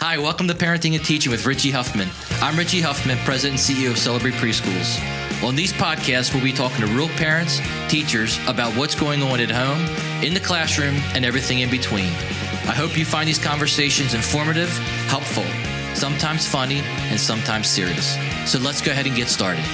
Hi, welcome to Parenting and Teaching with Richie Huffman. I'm Richie Huffman, President and CEO of Celebrate Preschools. On these podcasts, we'll be talking to real parents, teachers about what's going on at home, in the classroom, and everything in between. I hope you find these conversations informative, helpful, sometimes funny, and sometimes serious. So let's go ahead and get started.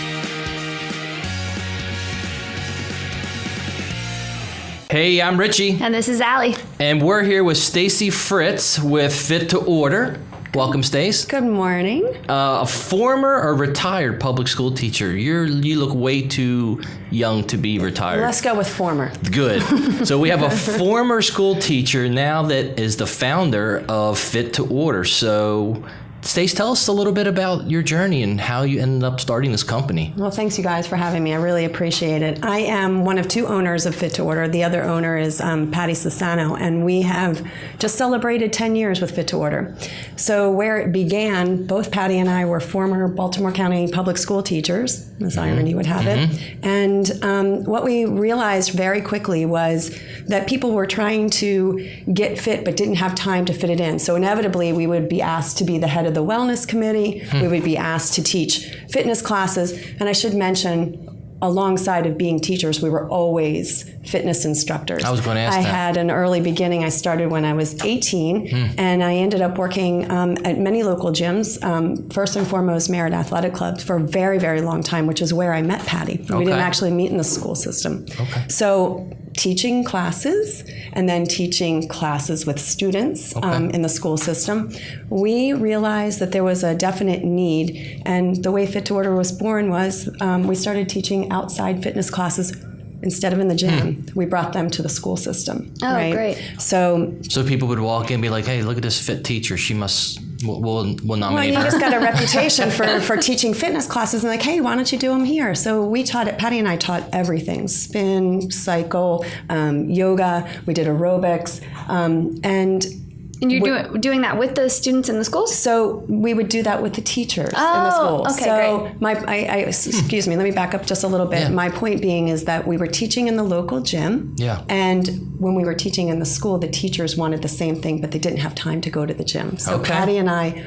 Hey, I'm Richie. And this is Allie. And we're here with Stacy Fritz with Fit to Order. Welcome, Stace. Good morning. A former or retired public school teacher. You look way too young to be retired. Let's go with former. Good. So we have a former school teacher now that is the founder of Fit to Order. So Stace, tell us a little bit about your journey and how you ended up starting this company. Well, thanks you guys for having me. I really appreciate it. I am one of two owners of Fit to Order. The other owner is Patty Sassano, and we have just celebrated 10 years with Fit to Order. So where it began, both Patty and I were former Baltimore County public school teachers, as irony would have it. And what we realized very quickly was that people were trying to get fit but didn't have time to fit it in. So inevitably, we would be asked to be the head of the wellness committee. We would be asked to teach fitness classes. And I should mention, alongside of being teachers, we were always fitness instructors. I was going to ask that. I had an early beginning. I started when I was 18, and I ended up working at many local gyms, first and foremost Merit Athletic Clubs, for a very, very long time, which is where I met Patty. We didn't actually meet in the school system. So teaching classes and then teaching classes with students in the school system, we realized that there was a definite need. And the way Fit to Order was born was we started teaching outside fitness classes instead of in the gym. We brought them to the school system. Oh, right? Great. So people would walk in and be like, hey, look at this fit teacher. She must, we'll nominate her. Well, you just got a reputation for teaching fitness classes, and like, hey, why don't you do them here? So we taught it, Patty and I taught everything: spin, cycle, yoga, we did aerobics, And you're doing that with the students in the schools? So we would do that with the teachers in the schools. Okay, great. Excuse me, let me back up just a little bit. Yeah. My point being is that we were teaching in the local gym. Yeah. And when we were teaching in the school, the teachers wanted the same thing, but they didn't have time to go to the gym. So Patty and I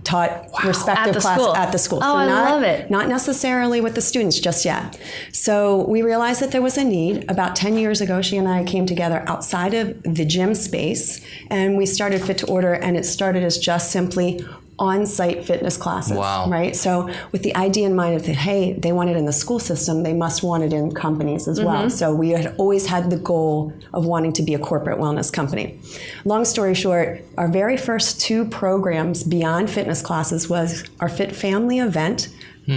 taught respective classes at the school. Oh, so I love it. Not necessarily with the students just yet. So we realized that there was a need. About 10 years ago, she and I came together outside of the gym space, and we started Fit to Order, and it started as just simply on-site fitness classes. Wow. Right? So with the idea in mind of that, hey, they want it in the school system, they must want it in companies as well. So we had always had the goal of wanting to be a corporate wellness company. Long story short, our very first two programs beyond fitness classes was our Fit Family event,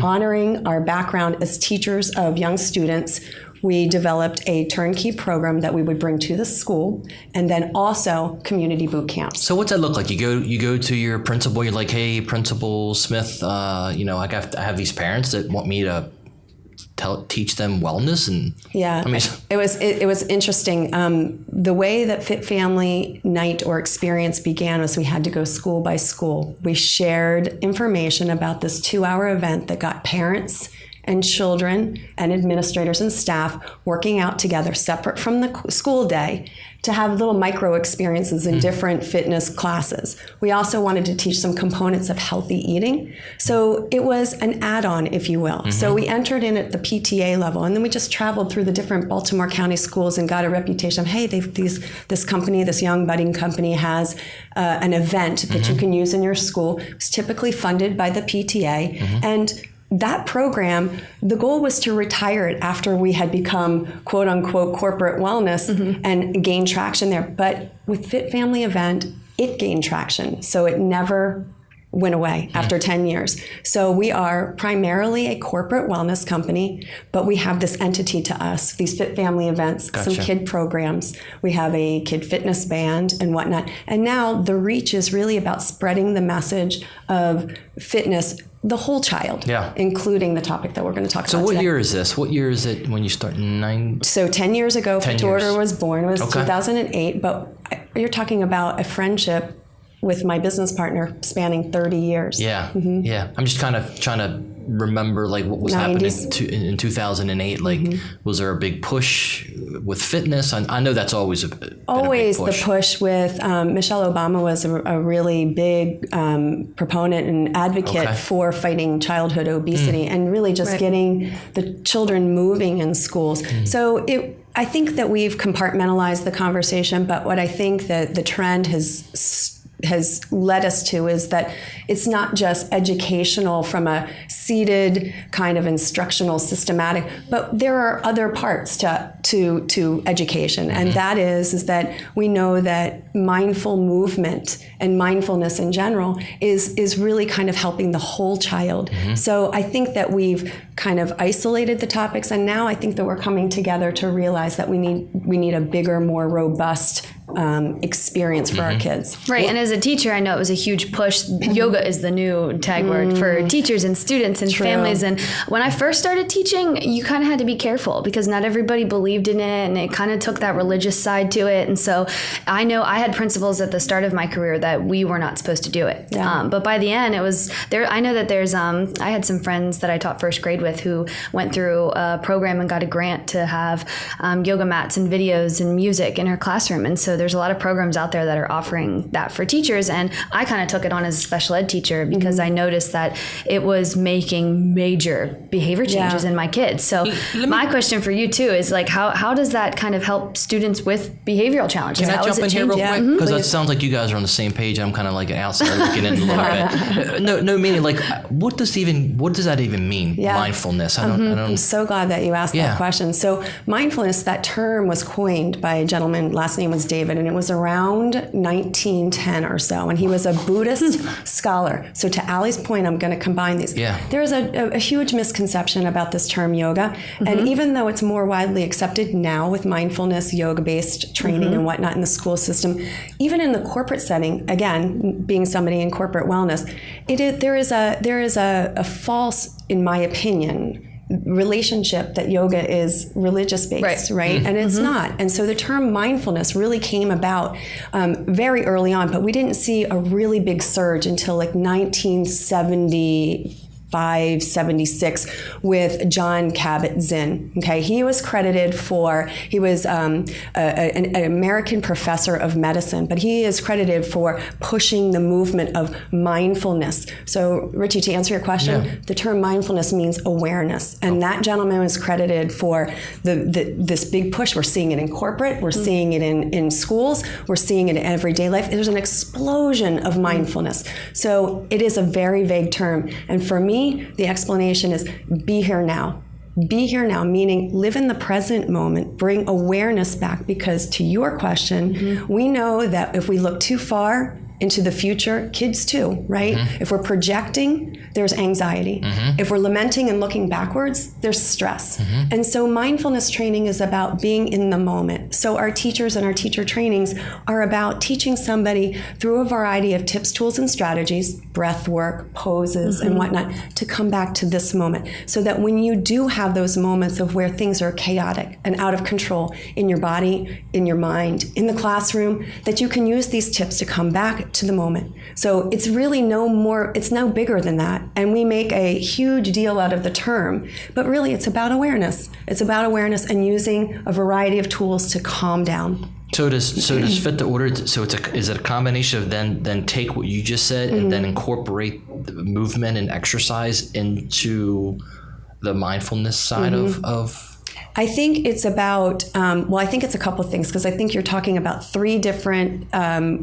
honoring our background as teachers of young students. We developed a turnkey program that we would bring to the school, and then also community boot camps. So what's that look like? You go to your principal. You're like, hey, Principal Smith. I have these parents that want me to teach them wellness, and it was interesting. The way that Fit Family Night or experience began was we had to go school by school. We shared information about this 2-hour event that got parents and children and administrators and staff working out together separate from the school day to have little micro experiences in different fitness classes. We also wanted to teach some components of healthy eating. So it was an add-on, if you will. So we entered in at the PTA level, and then we just traveled through the different Baltimore County schools and got a reputation of, hey, this company, this young budding company has an event that you can use in your school. It's typically funded by the PTA. And that program, the goal was to retire it after we had become quote unquote corporate wellness and gain traction there. But with Fit Family Event, it gained traction. So it never went away after 10 years. So we are primarily a corporate wellness company, but we have this entity to us, these Fit Family Events, some kid programs. We have a kid fitness band and whatnot. And now the reach is really about spreading the message of fitness, the whole child, including the topic that we're going to talk about today. So what year is this? What year is it when you start? So 10 years ago, Fit to Order was born. It was 2008, but you're talking about a friendship with my business partner spanning 30 years. Yeah. I'm just kind of trying to remember like what was 90s. happening in 2008? Like, was there a big push with fitness? I know that's always been a big push. The push with Michelle Obama was a really big proponent and advocate for fighting childhood obesity and really just getting the children moving in schools. So I think that we've compartmentalized the conversation, but what I think that the trend has led us to is that it's not just educational from a seated kind of instructional systematic, but there are other parts to education, and that is that we know that mindful movement and mindfulness in general is really kind of helping the whole child. So I think that we've kind of isolated the topics, and now I think that we're coming together to realize that we need a bigger, more robust experience for our kids. Right. And as a teacher, I know it was a huge push. Yoga is the new tag word for teachers and students and families. And when I first started teaching, you kind of had to be careful because not everybody believed in it, and it kind of took that religious side to it. And so I know I had principles at the start of my career that we were not supposed to do it. But by the end, it was there. I know that there's I had some friends that I taught first grade with who went through a program and got a grant to have yoga mats and videos and music in her classroom. And so there's a lot of programs out there that are offering that for teachers. And I kind of took it on as a special ed teacher because I noticed that it was making major behavior changes in my kids. So my question for you too is like, how does that kind of help students with behavioral challenges? Can I jump in here real quick? Because it sounds like you guys are on the same page. I'm kind of like an outsider looking in a little bit. No, meaning like, what does that even mean? Mindfulness. I don't. I'm so glad that you asked that question. So mindfulness, that term was coined by a gentleman, last name was David, and it was around 1910 or so. And he was a Buddhist scholar. So to Allie's point, I'm going to combine these. There is a huge misconception about this term yoga. And even though it's more widely accepted now with mindfulness, yoga-based training and whatnot in the school system, even in the corporate setting, again, being somebody in corporate wellness, there is a false, in my opinion, relationship that yoga is religious based, right? And it's not. And so the term mindfulness really came about very early on, but we didn't see a really big surge until like 1976 with John Kabat-Zinn. Okay, he was credited he was an American professor of medicine, but he is credited for pushing the movement of mindfulness. So, Richie, to answer your question, the term mindfulness means awareness, and that gentleman was credited for this big push. We're seeing it in corporate, we're seeing it in schools, we're seeing it in everyday life. There's an explosion of mindfulness. So it is a very vague term, and for me, the explanation is be here now. Be here now, meaning live in the present moment, bring awareness back, because to your question, we know that if we look too far into the future, kids too, right? If we're projecting, there's anxiety. If we're lamenting and looking backwards, there's stress. And so mindfulness training is about being in the moment. So our teachers and our teacher trainings are about teaching somebody through a variety of tips, tools, and strategies, breath work, poses, and whatnot, to come back to this moment. So that when you do have those moments of where things are chaotic and out of control in your body, in your mind, in the classroom, that you can use these tips to come back to the moment. So it's really it's no bigger than that. And we make a huge deal out of the term, but really it's about awareness. It's about awareness and using a variety of tools to calm down. So does fit the order? So is it a combination of then take what you just said and then incorporate the movement and exercise into the mindfulness side of I think it's about, I think it's a couple of things, because I think you're talking about three different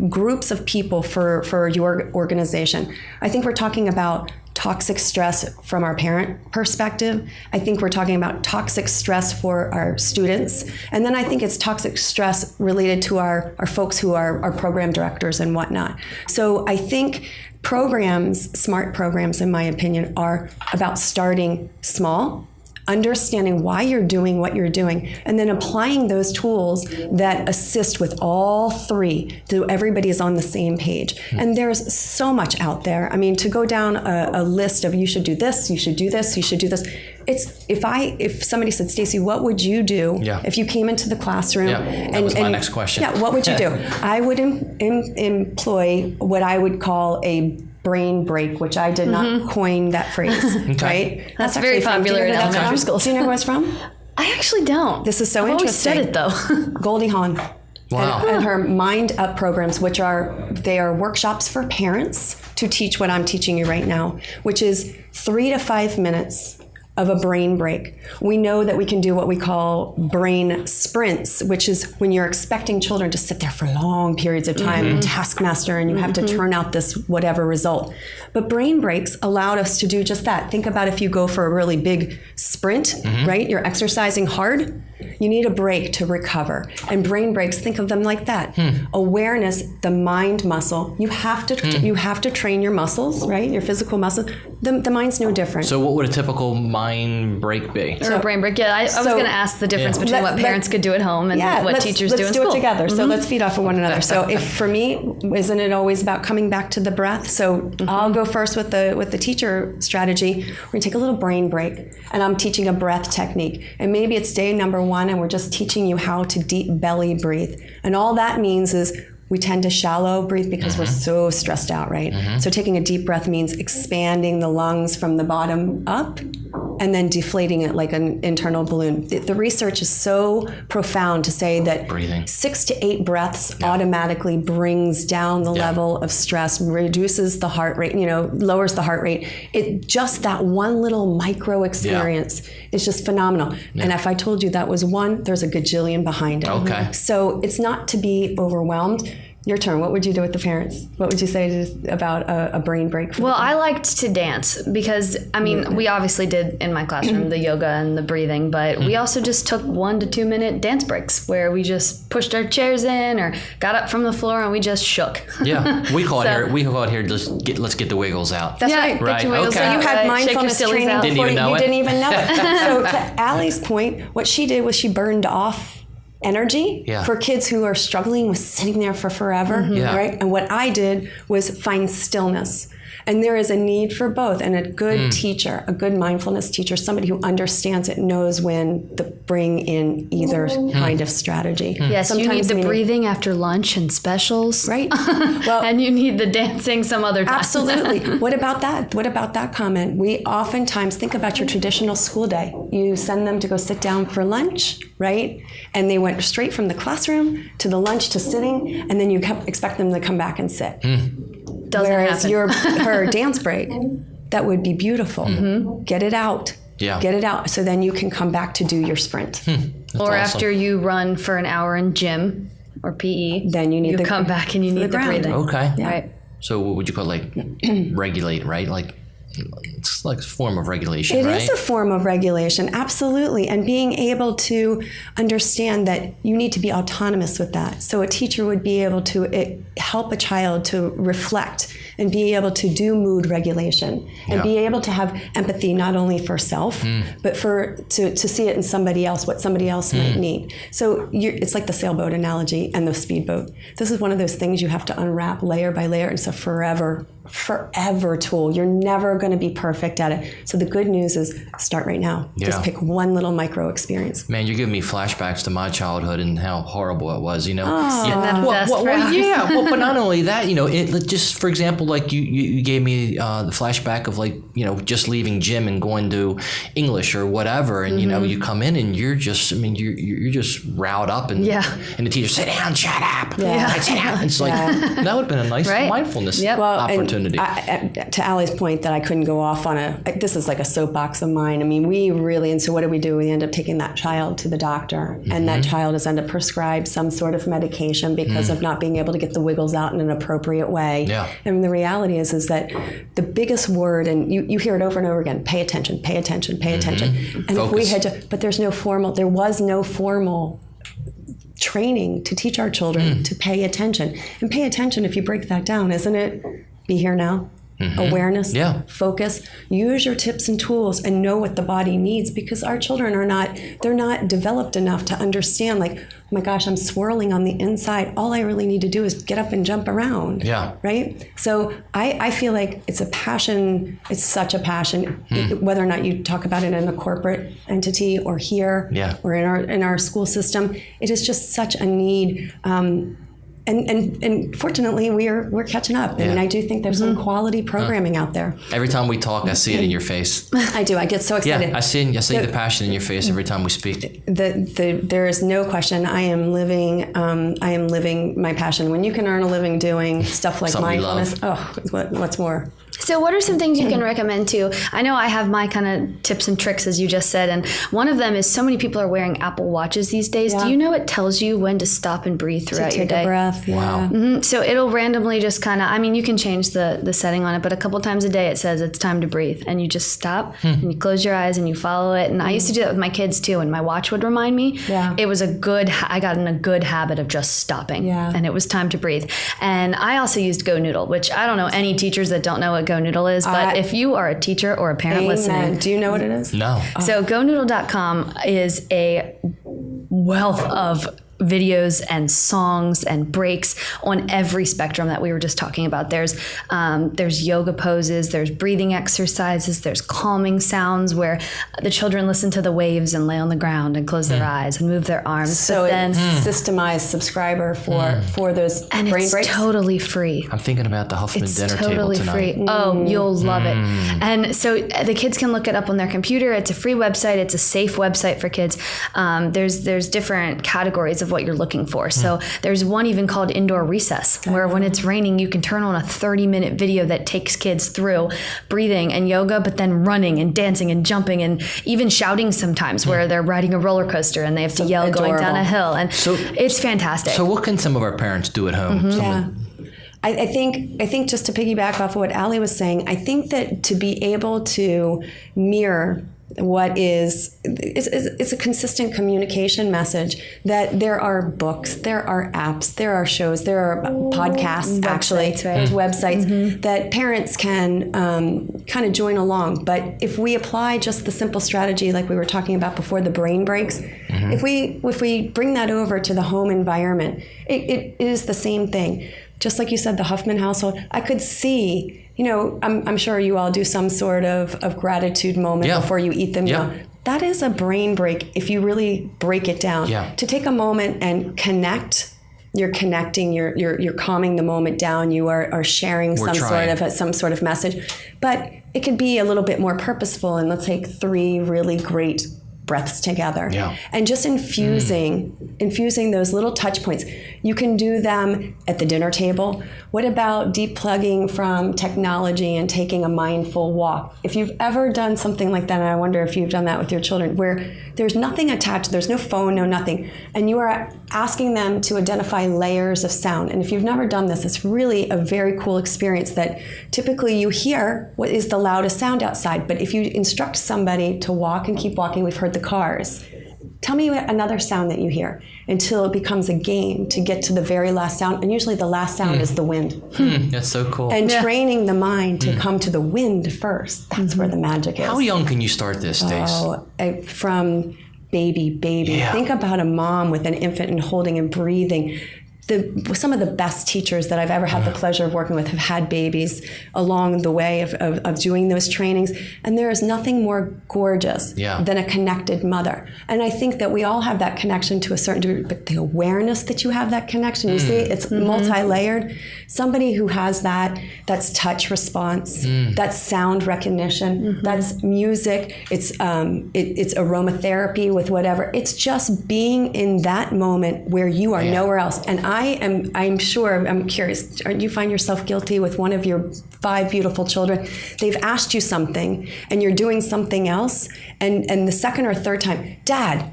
groups of people for your organization. I think we're talking about toxic stress from our parent perspective. I think we're talking about toxic stress for our students. And then I think it's toxic stress related to our folks who are our program directors and whatnot. So I think smart programs, in my opinion, are about starting small, understanding why you're doing what you're doing, and then applying those tools that assist with all three so everybody is on the same page. And there's so much out there. I mean, to go down a list of you should do this, you should do this, you should do this. It's if somebody said, Stacy, what would you do if you came into the classroom? That was my next question. What would you do? I would employ what I would call a brain break, which I did not coin that phrase, right? That's very popular in elementary schools. Do you know who it's from? I actually don't. This is so I've interesting. always said it though. Goldie Hawn. Wow. And her Mind Up programs, which are workshops for parents to teach what I'm teaching you right now, which is 3 to 5 minutes of a brain break. We know that we can do what we call brain sprints, which is when you're expecting children to sit there for long periods of time, taskmaster, and you have to turn out this whatever result. But brain breaks allowed us to do just that. Think about if you go for a really big sprint, right? You're exercising hard. You need a break to recover. And brain breaks, think of them like that. Awareness, the mind muscle. You have to train your muscles, right? Your physical muscles. The mind's no different. So what would a typical mind break be? Or a brain break. Yeah, I was going to ask the difference between what parents could do at home and what teachers do in school. Let's do it together. So let's feed off of one another. So if for me, isn't it always about coming back to the breath? So I'll go first with the teacher strategy. We're going to take a little brain break, and I'm teaching a breath technique. And maybe it's day number 1, and we're just teaching you how to deep belly breathe. And all that means is we tend to shallow breathe because we're so stressed out, right? So taking a deep breath means expanding the lungs from the bottom up and then deflating it like an internal balloon. The research is so profound to say that breathing 6 to 8 breaths automatically brings down the level of stress, reduces the heart rate, lowers the heart rate. It just that one little micro experience is just phenomenal. And if I told you that was one, there's a gajillion behind it. Okay. So it's not to be overwhelmed. Your turn. What would you do with the parents? What would you say about a brain break? Well, I liked to dance because, we obviously did in my classroom the yoga and the breathing, but we also just took 1 to 2 minute dance breaks where we just pushed our chairs in or got up from the floor and we just shook. Yeah, we call it here. Let's get the wiggles out. That's right. Right. So you had mindfulness training before you didn't even know it. So to Allie's point, what she did was she burned off energy for kids who are struggling with sitting there for forever, right? And what I did was find stillness. And there is a need for both. And a good teacher, a good mindfulness teacher, somebody who understands it, knows when to bring in either kind of strategy. Yes, sometimes you need the breathing after lunch and specials. Right. Well, and you need the dancing some other time. Absolutely. What about that? What about that comment? We oftentimes think about your traditional school day. You send them to go sit down for lunch, right? And they went straight from the classroom to the lunch to sitting, and then you expect them to come back and sit. Doesn't Whereas happen. her dance break, that would be beautiful. Get it out. Yeah. Get it out so then you can come back to do your sprint. Or after you run for an hour in gym or PE, then you come back and you need the breathing. Okay. Yeah. Right. So what would you call regulate, right? It's like a form of regulation, right? It is a form of regulation, absolutely. And being able to understand that you need to be autonomous with that. So a teacher would be able to help a child to reflect and be able to do mood regulation and be able to have empathy not only for self, but to see it in somebody else, what somebody else might need. So it's like the sailboat analogy and the speedboat. This is one of those things you have to unwrap layer by layer. It's a forever tool. You're never going to be perfect at it. So the good news is start right now. Just pick one little micro experience. Man, you're giving me flashbacks to my childhood and how horrible it was, But not only that, just for example, like you gave me the flashback of just leaving gym and going to English or whatever, and you come in and you're just riled up and the teacher, sit down, shut up. Right, sit down. It's like that would have been a nice mindfulness opportunity. To Allie's point that I couldn't go off on this is like a soapbox of mine. So what do? We end up taking that child to the doctor, and that child is end up prescribed some sort of medication because of not being able to get the wiggles out in an appropriate way. Yeah. And the reality is that the biggest word, and you hear it over and over again, pay attention, pay attention, pay attention. And focus. But there was no formal training to teach our children to pay attention. And pay attention, if you break that down, isn't it? Be here now. Awareness, focus, use your tips and tools and know what the body needs, because our children they're not developed enough to understand, like, oh my gosh, I'm swirling on the inside. All I really need to do is get up and jump around. Yeah. Right? So I feel like it's a passion. It's such a passion, whether or not you talk about it in a corporate entity or here or in our school system. It is just such a need. And fortunately, we're catching up. I mean, I do think there's some quality programming out there. Every time we talk, I see it in your face. I do. I get so excited. Yeah, I see the passion in your face every time we speak. There is no question. I am living my passion. When you can earn a living doing stuff like Something mindfulness, what's more? So what are some things you can recommend too? I know I have my kind of tips and tricks, as you just said, and one of them is so many people are wearing Apple Watches these days. Yeah. Do you know it tells you when to stop and breathe throughout your day? Take a breath. Yeah. Wow. Mm-hmm. So it'll randomly just kind of, I mean, you can change the setting on it, but a couple times a day it says it's time to breathe, and you just stop and you close your eyes and you follow it. And I used to do that with my kids too, and my watch would remind me. Yeah. It was I got in a good habit of just stopping, and it was time to breathe. And I also used Go Noodle, which I don't know any teachers that don't know what Go Noodle is, but if you are a teacher or a parent listening. Do you know what it is? No. So GoNoodle.com is a wealth of videos and songs and breaks on every spectrum that we were just talking about. There's yoga poses, there's breathing exercises, there's calming sounds where the children listen to the waves and lay on the ground and close their eyes and move their arms. So it's systemized subscriber for those and brain it's breaks. Totally free. I'm thinking about the Huffman dinner table tonight. Free. Oh, you'll love it. And so the kids can look it up on their computer. It's a free website. It's a safe website for kids. There's different categories of what you're looking for. So there's one even called Indoor Recess, where when it's raining, you can turn on a 30-minute video that takes kids through breathing and yoga, but then running and dancing and jumping and even shouting sometimes, where they're riding a roller coaster and they have to yell going down a hill. And so it's fantastic. So what can some of our parents do at home? I think just to piggyback off of what Allie was saying, I think that to be able to mirror what is it's a consistent communication message, that there are books, there are apps, there are shows, there are podcasts, there's websites that parents can kind of join along. But if we apply just the simple strategy like we were talking about before, the brain breaks, if we bring that over to the home environment, it is the same thing. Just like you said, the Huffman household, I could see, I'm sure you all do some sort of gratitude moment before you eat the meal. That is a brain break if you really break it down. To take a moment and connect. You're connecting, you're calming the moment down, you are sharing some sort of message. But it could be a little bit more purposeful, and let's take 3 really great breaths together. And just infusing those little touch points. You can do them at the dinner table. What about deplugging from technology and taking a mindful walk? If you've ever done something like that, and I wonder if you've done that with your children, where there's nothing attached, there's no phone, no nothing, and you are asking them to identify layers of sound. And if you've never done this, it's really a very cool experience that typically you hear what is the loudest sound outside. But if you instruct somebody to walk and keep walking, we've heard the cars. Tell me another sound that you hear, until it becomes a game to get to the very last sound. And usually the last sound is the wind. That's so cool. And training the mind to come to the wind first. That's where the magic is. How young can you start this, Stace? From baby. Think about a mom with an infant and holding and breathing. Some of the best teachers that I've ever had the pleasure of working with have had babies along the way of doing those trainings. And there is nothing more gorgeous than a connected mother. And I think that we all have that connection to a certain degree, but the awareness that you have that connection, you see, it's multi-layered. Somebody who has that's touch response, that's sound recognition, that's music, it's aromatherapy with whatever. It's just being in that moment where you are nowhere else. And I'm curious, do you find yourself guilty with one of your 5 beautiful children? They've asked you something and you're doing something else, and the second or third time, Dad,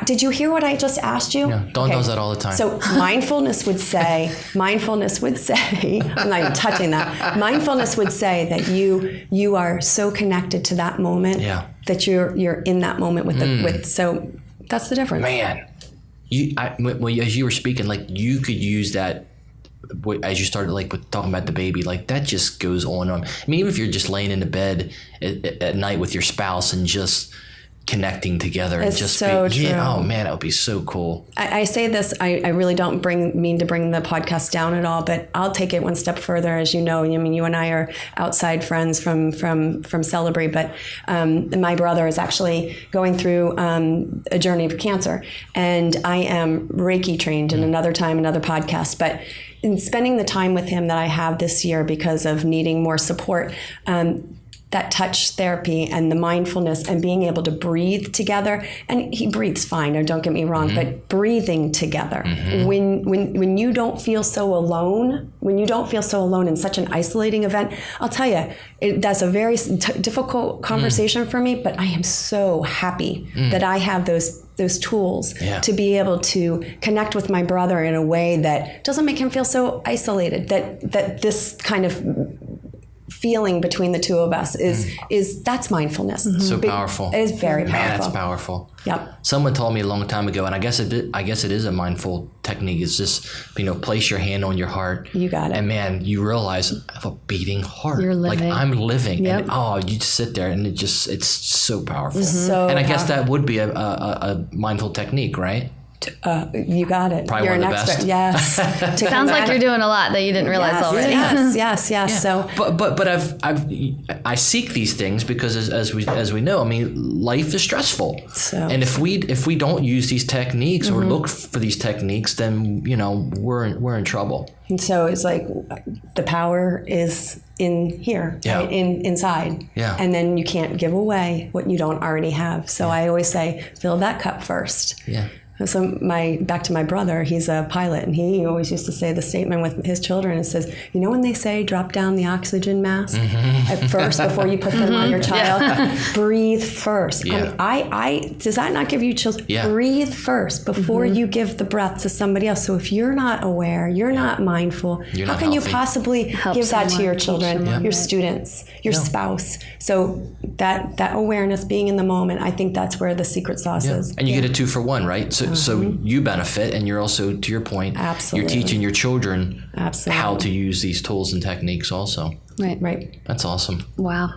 did you hear what I just asked you? Dawn does that all the time. So mindfulness would say, I'm not even touching that. Mindfulness would say that you are so connected to that moment that you're in that moment with so that's the difference. Man. As you were speaking, like, you could use that as you started, like, with talking about the baby, like, that just goes on. I mean, even if you're just laying in the bed at night with your spouse and just connecting together It's and just so true. oh man, it would be so cool. I say this, I really don't mean to bring the podcast down at all, but I'll take it one step further. As you know, I mean, you and I are outside friends from Celebrate, but my brother is actually going through a journey of cancer, and I am Reiki trained in another podcast, but in spending the time with him that I have this year because of needing more support, that touch therapy and the mindfulness and being able to breathe together. And he breathes fine, don't get me wrong, but breathing together. When you don't feel so alone, in such an isolating event, I'll tell you, that's a very difficult conversation for me, but I am so happy that I have those tools to be able to connect with my brother in a way that doesn't make him feel so isolated, that this kind of feeling between the two of us is that's mindfulness. So powerful. It is very powerful. Man, it's powerful. Yep. Someone told me a long time ago, and I guess it is a mindful technique. It's just, place your hand on your heart. You got it. And man, you realize I have a beating heart. You're living. Like I'm living. Yep. And you just sit there and it's so powerful. So and I guess that would be a mindful technique, right? You got it. Probably You're one an of the expert. best. Yes. Sounds like you're doing a lot that you didn't realize already. Yes. Yeah. So, but I seek these things because as we know, I mean, life is stressful. So. And if we don't use these techniques or look for these techniques, then we're in trouble. and so it's like the power is in here, right? Inside. Yeah. And then you can't give away what you don't already have. So I always say, fill that cup first. Yeah. So back to my brother, he's a pilot, and he always used to say the statement with his children. It says, when they say drop down the oxygen mask at first before you put them on your child, breathe first. Yeah. I mean, does that not give you chills? Yeah. Breathe first before you give the breath to somebody else. So if you're not aware, you're not mindful, You're how not can healthy. you possibly Help give that to someone, your teach children, someone, your right. students, your spouse? So that awareness, being in the moment, I think that's where the secret sauce is. And you get a 2 for 1, right? So you benefit, and you're also, to your point, Absolutely. you're teaching your children Absolutely. how to use these tools and techniques also. Right. That's awesome. Wow.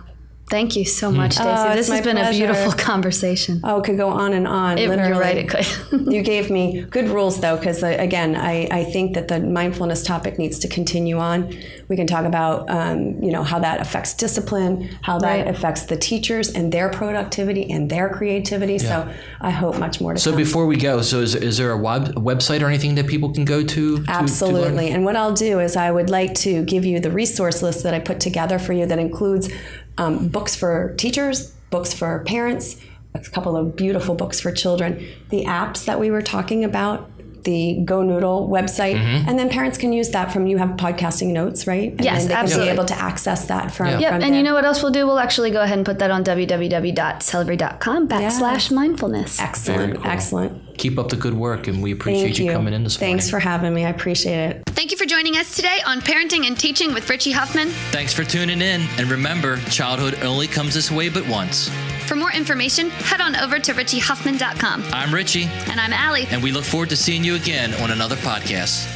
Thank you so much, Stacy. Oh, This it's has my been pleasure. a beautiful conversation. Oh, it could go on and on. You're literally. right, it could. You gave me good rules, though, because, again, I think that the mindfulness topic needs to continue on. We can talk about, how that affects discipline, how that Right. affects the teachers and their productivity and their creativity. So I hope much more to So come. before we go, is there a website or anything that people can go to? Absolutely. And what I'll do is I would like to give you the resource list that I put together for you that includes books for teachers, books for parents, a couple of beautiful books for children, the apps that we were talking about, the Go Noodle website, and then parents can use that from, you have podcasting notes, right? And Yes, then they absolutely. can be able to access that from, Yep, from and there. you know what else we'll do? We'll actually go ahead and put that on www.celebrate.com/mindfulness. Excellent, Very cool. excellent. Keep up the good work, and we appreciate Thank you. coming in this morning. Thanks for having me. I appreciate it. Thank you for joining us today on Parenting and Teaching with Richie Huffman. Thanks for tuning in, and remember, childhood only comes this way but once. For more information, head on over to richiehuffman.com. I'm Richie, And I'm Allie. and we look forward to seeing you again on another podcast.